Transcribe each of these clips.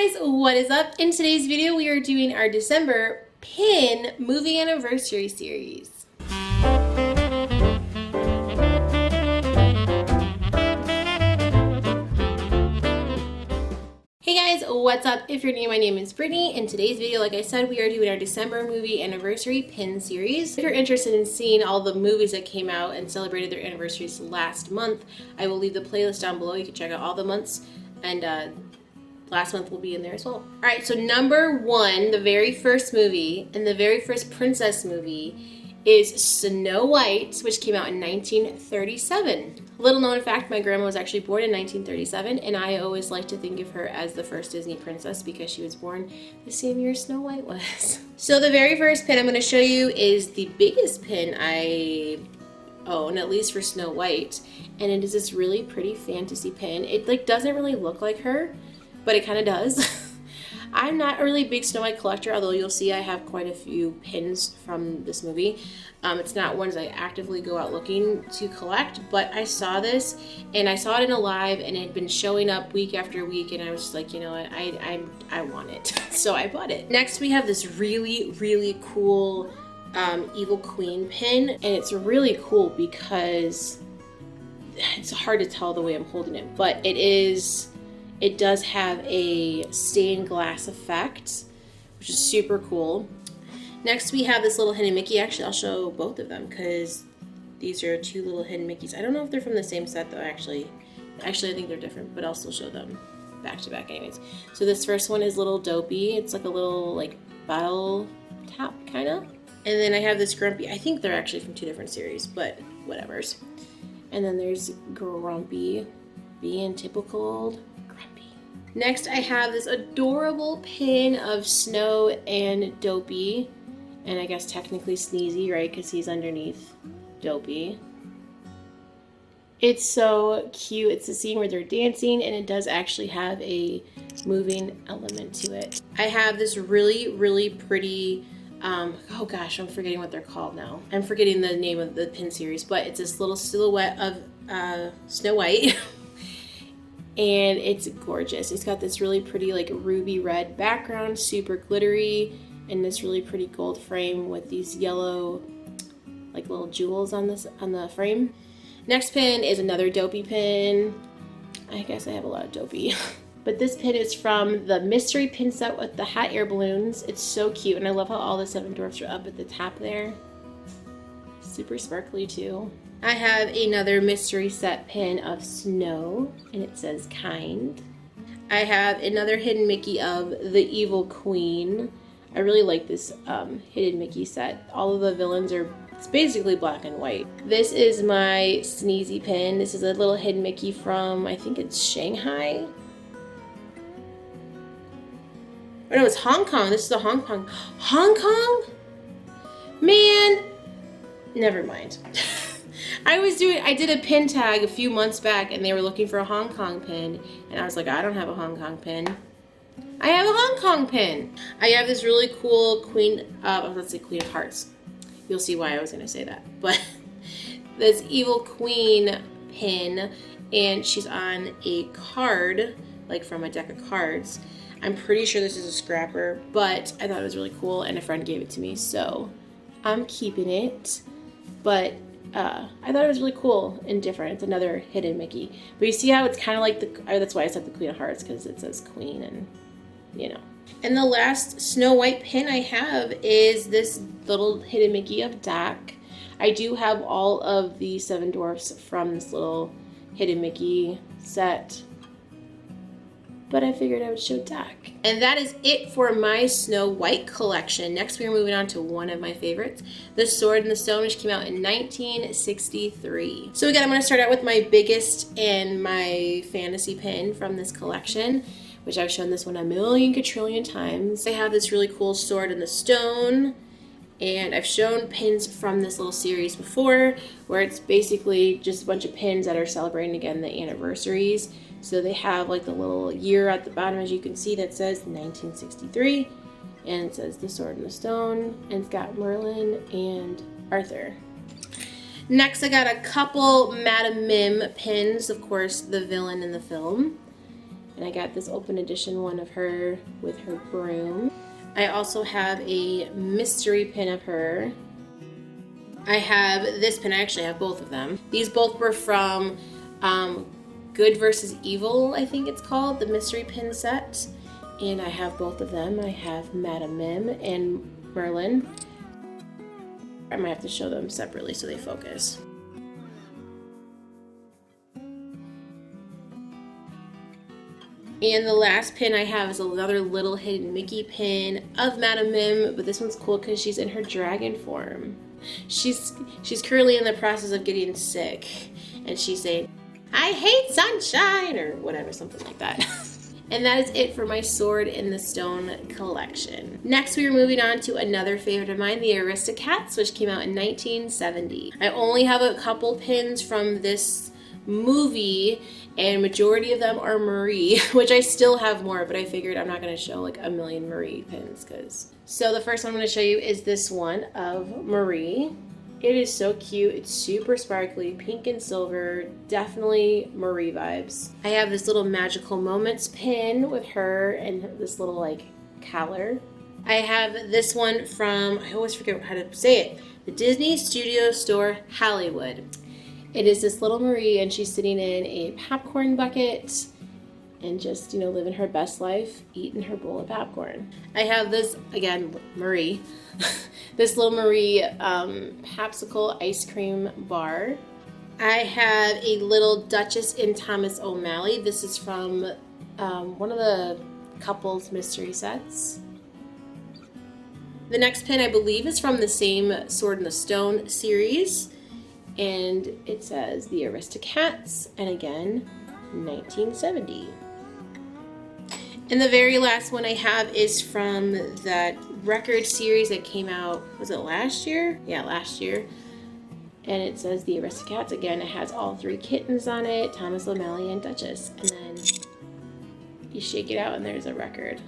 Hey guys, what is up? In today's video, we are doing our December pin movie anniversary series. Hey guys, what's up? If you're new, my name is Brittany. In today's video, like I said, we are doing our December movie anniversary pin series. If you're interested in seeing all the movies that came out and celebrated their anniversaries last month, I will leave the playlist down below. You can check out all the months, and last month will be in there as well. Alright, so number one, the very first movie, and the very first princess movie, is Snow White, which came out in 1937. Little known fact, my grandma was actually born in 1937, and I always like to think of her as the first Disney princess because she was born the same year Snow White was. So the very first pin I'm going to show you is the biggest pin I own, at least for Snow White, and it is this really pretty fantasy pin. It doesn't really look like her, but it kind of does. I'm not a really big Snow White collector, although you'll see I have quite a few pins from this movie. It's not ones I actively go out looking to collect, but I saw this, and I saw it in a live, and it had been showing up week after week, and I was just like, you know what, I want it. So I bought it. Next, we have this really, really cool Evil Queen pin, and it's really cool because it's hard to tell the way I'm holding it, but it does have a stained glass effect, which is super cool. Next, we have this little hidden Mickey. Actually, I'll show both of them because these are two little hidden Mickeys. I don't know if they're from the same set though, actually. Actually, I think they're different, but I'll still show them back to back anyways. So this first one is Little Dopey. It's like a little like bottle top kind of. And then I have this Grumpy. I think they're actually from two different series, but whatevers. And then there's Grumpy, being typical Grumpy. Next, I have this adorable pin of Snow and Dopey, and I guess technically Sneezy, right? Because he's underneath Dopey. It's so cute. It's a scene where they're dancing, and it does actually have a moving element to it. I have this really, really pretty, oh gosh, I'm forgetting what they're called now. I'm forgetting the name of the pin series, but it's this little silhouette of Snow White. And it's gorgeous. It's got this really pretty like ruby red background, super glittery, and this really pretty gold frame with these yellow like little jewels on the frame. Next pin is another Dopey pin. I guess I have a lot of Dopey. But this pin is from the mystery pin set with the hot air balloons. It's so cute, and I love how all the seven dwarfs are up at the top there. Super sparkly too. I have another mystery set pin of Snow, and it says kind. I have another hidden Mickey of the Evil Queen. I really like this hidden Mickey set. All of the villains it's basically black and white. This is my Sneezy pin. This is a little hidden Mickey from, I think it's Shanghai. Oh no, it's Hong Kong. This is the Hong Kong. Hong Kong? Man, never mind. I did a pin tag a few months back, and they were looking for a Hong Kong pin, and I was like, I don't have a Hong Kong pin. I have a Hong Kong pin. I have this really cool let's say Queen of Hearts. You'll see why I was going to say that. But this Evil Queen pin, and she's on a card, like from a deck of cards. I'm pretty sure this is a scrapper, but I thought it was really cool, and a friend gave it to me, so I'm keeping it. But I thought it was really cool and different. It's another hidden Mickey. But you see how it's kind of like that's why I said the Queen of Hearts, because it says Queen, and you know. And the last Snow White pin I have is this little hidden Mickey of Doc. I do have all of the seven dwarfs from this little hidden Mickey set, but I figured I would show Doc. And that is it for my Snow White collection. Next, we're moving on to one of my favorites, The Sword and the Stone, which came out in 1963. So again, I'm going to start out with my biggest and my fantasy pin from this collection, which I've shown this one a million quadrillion times. I have this really cool Sword and the Stone, and I've shown pins from this little series before, where it's basically just a bunch of pins that are celebrating again the anniversaries. So they have like the little year at the bottom, as you can see, that says 1963, and it says The Sword and the Stone, and it's got Merlin and Arthur. Next, I got a couple Madame Mim pins, of course, the villain in the film. And I got this open edition one of her with her broom. I also have a mystery pin of her. I have this pin. I actually have both of them. These both were from Good versus Evil, I think it's called, the mystery pin set. And I have both of them. I have Madame Mim and Merlin. I might have to show them separately so they focus. And the last pin I have is another little hidden Mickey pin of Madame Mim, but this one's cool because she's in her dragon form. She's currently in the process of getting sick, and she's saying, "I hate sunshine," or whatever, something like that. And that is it for my Sword in the Stone collection. Next, we are moving on to another favorite of mine, the Aristocats, which came out in 1970. I only have a couple pins from this movie, and majority of them are Marie, which I still have more, but I figured I'm not going to show like a million Marie pins. So the first one I'm going to show you is this one of Marie. It is so cute. It's super sparkly, pink and silver, definitely Marie vibes. I have this little Magical Moments pin with her and this little like collar. I have this one from, I always forget how to say it, the Disney Studio Store Hollywood. It is this little Marie, and she's sitting in a popcorn bucket and just, you know, living her best life, eating her bowl of popcorn. I have this, again, Marie, this little Marie popsicle ice cream bar. I have a little Duchess and Thomas O'Malley. This is from one of the couples mystery sets. The next pin, I believe, is from the same Sword in the Stone series. And it says the Aristocats, and again, 1970. And the very last one I have is from that record series that came out, was it last year? Yeah, last year. And it says the Aristocats. Again, it has all three kittens on it, Thomas O'Malley and Duchess. And then you shake it out and there's a record.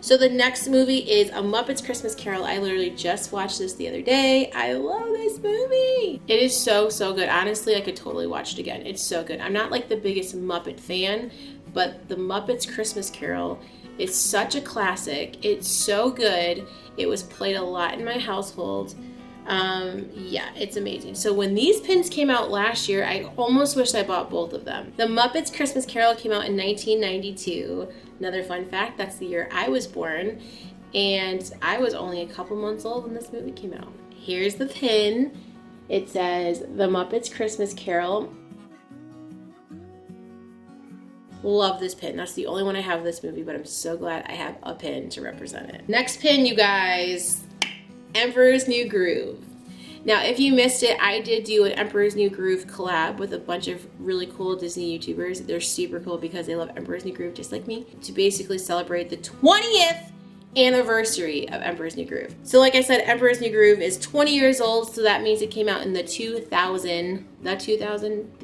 So the next movie is A Muppets Christmas Carol. I literally just watched this the other day. I love this movie. It is so, so good. Honestly, I could totally watch it again. It's so good. I'm not like the biggest Muppet fan, but The Muppets Christmas Carol is such a classic. It's so good. It was played a lot in my household. Yeah, it's amazing. So when these pins came out last year, I almost wished I bought both of them. The Muppets Christmas Carol came out in 1992. Another fun fact, that's the year I was born, and I was only a couple months old when this movie came out. Here's the pin. It says The Muppets Christmas Carol. Love this pin. That's the only one I have of this movie, but I'm so glad I have a pin to represent it. Next pin, you guys, Emperor's New Groove. Now, if you missed it, I did do an Emperor's New Groove collab with a bunch of really cool Disney YouTubers. They're super cool because they love Emperor's New Groove just like me, to basically celebrate the 20th anniversary of Emperor's New Groove. So like I said, Emperor's New Groove is 20 years old, so that means it came out in the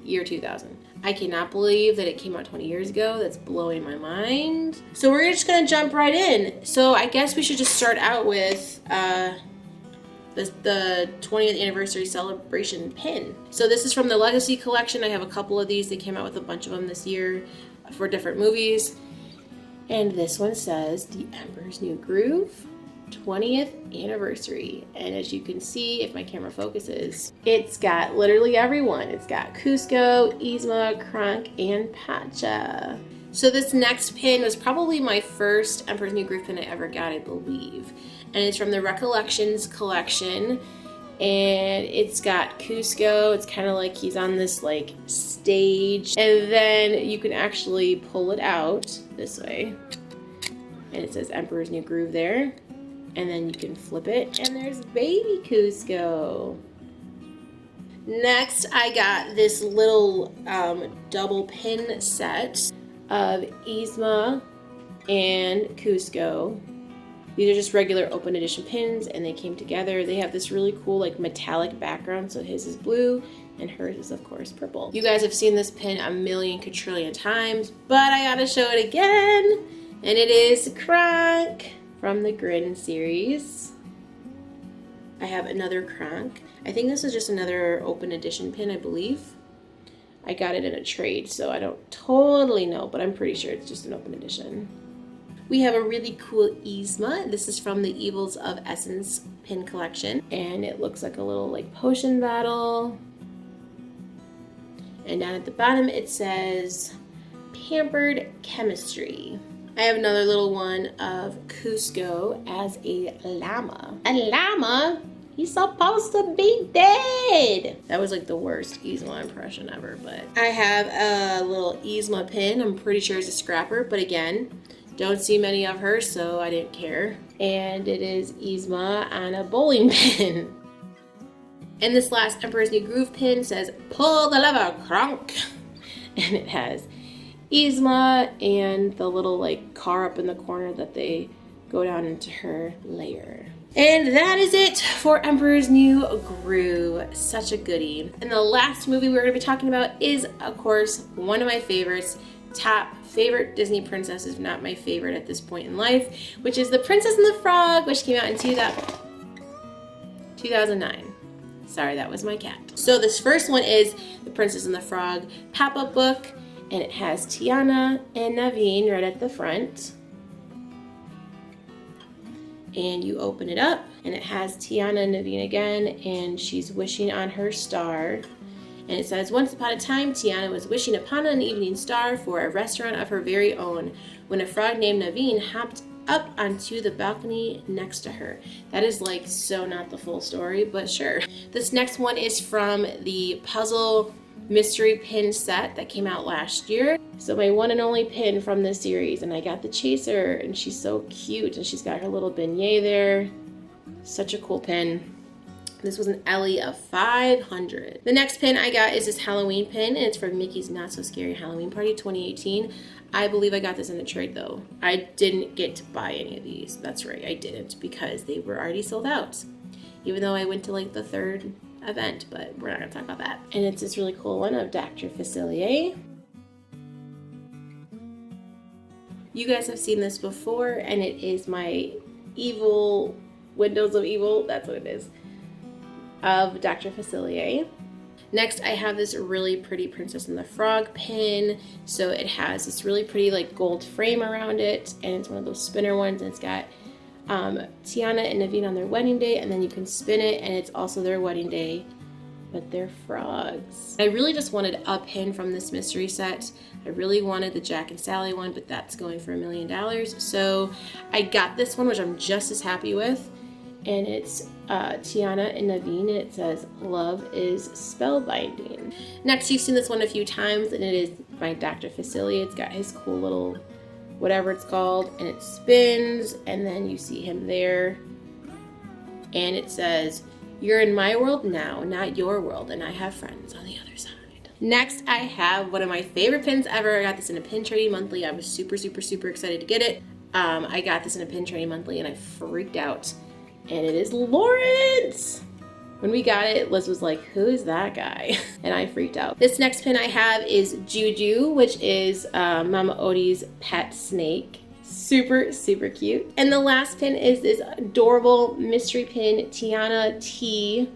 year 2000. I cannot believe that it came out 20 years ago. That's blowing my mind. So we're just gonna jump right in. So I guess we should just start out with the 20th anniversary celebration pin. So this is from the Legacy collection. I have a couple of these. They came out with a bunch of them this year for different movies. And this one says The Emperor's New Groove 20th anniversary. And as you can see, if my camera focuses, it's got literally everyone. It's got Kuzco, Yzma, Kronk, and Pacha. So this next pin was probably my first Emperor's New Groove pin I ever got, I believe. And it's from the Recollections collection. And it's got Kuzco. It's kind of like he's on this like stage. And then you can actually pull it out this way. And it says Emperor's New Groove there. And then you can flip it, and there's baby Kuzco. Next, I got this little double pin set of Yzma and Kuzco. These are just regular open edition pins, and they came together. They have this really cool like metallic background, so his is blue, and hers is of course purple. You guys have seen this pin a million quadrillion times, but I gotta show it again, and it is Kronk from the Grin series. I have another Kronk. I think this is just another open edition pin, I believe. I got it in a trade, so I don't totally know, but I'm pretty sure it's just an open edition. We have a really cool Yzma. This is from the Evils of Essence pin collection, and it looks like a little like potion battle. And down at the bottom it says Pampered Chemistry. I have another little one of Cusco as a llama. A llama? He's supposed to be dead. That was like the worst Yzma impression ever, but I have a little Yzma pin. I'm pretty sure it's a scrapper, but again, don't see many of her, so I didn't care. And it is Yzma on a bowling pin. And this last Emperor's New Groove pin says, pull the lever, Kronk. And it has Yzma and the little like car up in the corner that they go down into her lair. And that is it for Emperor's New Groove. Such a goodie. And the last movie we're going to be talking about is, of course, one of my favorites, top favorite Disney princess, if not my favorite at this point in life, which is The Princess and the Frog, which came out in 2009. Sorry, that was my cat. So this first one is The Princess and the Frog pop-up book, and it has Tiana and Naveen right at the front. And you open it up, and it has Tiana and Naveen again, and she's wishing on her star. And it says, once upon a time, Tiana was wishing upon an evening star for a restaurant of her very own, when a frog named Naveen hopped up onto the balcony next to her. That is like so not the full story, but sure. This next one is from the puzzle mystery pin set that came out last year. So my one and only pin from this series, and I got the chaser, and she's so cute, and she's got her little beignet there. Such a cool pin. This was an Ellie of 500. The next pin I got is this Halloween pin, and it's from Mickey's Not So Scary Halloween Party 2018. I believe I got this in a trade though. I didn't get to buy any of these. That's right, I didn't, because they were already sold out. Even though I went to like the third event, but we're not gonna talk about that. And it's this really cool one of Dr. Facilier. You guys have seen this before, and it is my evil, Windows of Evil, that's what it is, of Dr. Facilier. Next, I have this really pretty Princess and the Frog pin. So it has this really pretty like gold frame around it, and it's one of those spinner ones, and it's got Tiana and Naveen on their wedding day, and then you can spin it, and it's also their wedding day, but they're frogs. I really just wanted a pin from this mystery set. I really wanted the Jack and Sally one, but that's going for $1 million. So I got this one, which I'm just as happy with, and it's Tiana and Naveen, and it says, love is spellbinding. Next, you've seen this one a few times, and it is by Dr. Facilier. It's got his cool little whatever it's called, and it spins, and then you see him there, and it says, you're in my world now, not your world, and I have friends on the other side. Next, I have one of my favorite pins ever. I got this in a pin trading monthly. I was super excited to get it. I got this in a pin trading monthly, and I freaked out, and it is Lawrence. When we got it, Liz was like, who is that guy? And I freaked out. This next pin I have is Juju, which is Mama Odie's pet snake. Super cute. And the last pin is this adorable mystery pin, Tiana T.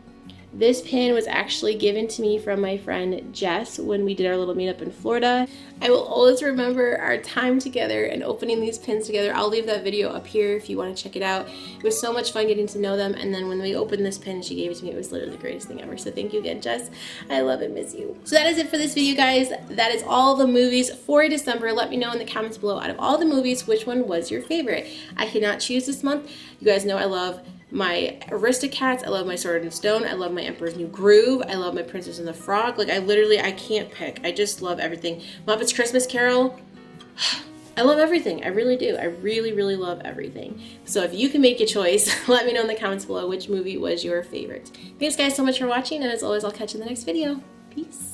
This pin was actually given to me from my friend Jess when we did our little meetup in Florida. I will always remember our time together and opening these pins together. I'll leave that video up here if you want to check it out. It was so much fun getting to know them, and then when we opened this pin and she gave it to me, it was literally the greatest thing ever. So thank you again, Jess. I love and miss you. So that is it for this video, guys. That is all the movies for December. Let me know in the comments below, out of all the movies, which one was your favorite? I cannot choose this month. You guys know I love my Aristocats, I love my Sword and Stone, I love my Emperor's New Groove, I love my Princess and the Frog. Like, I can't pick. I just love everything. Muppets Christmas Carol, I love everything. I really do. I really love everything. So if you can make a choice, let me know in the comments below which movie was your favorite. Thanks guys so much for watching, and as always, I'll catch you in the next video. Peace.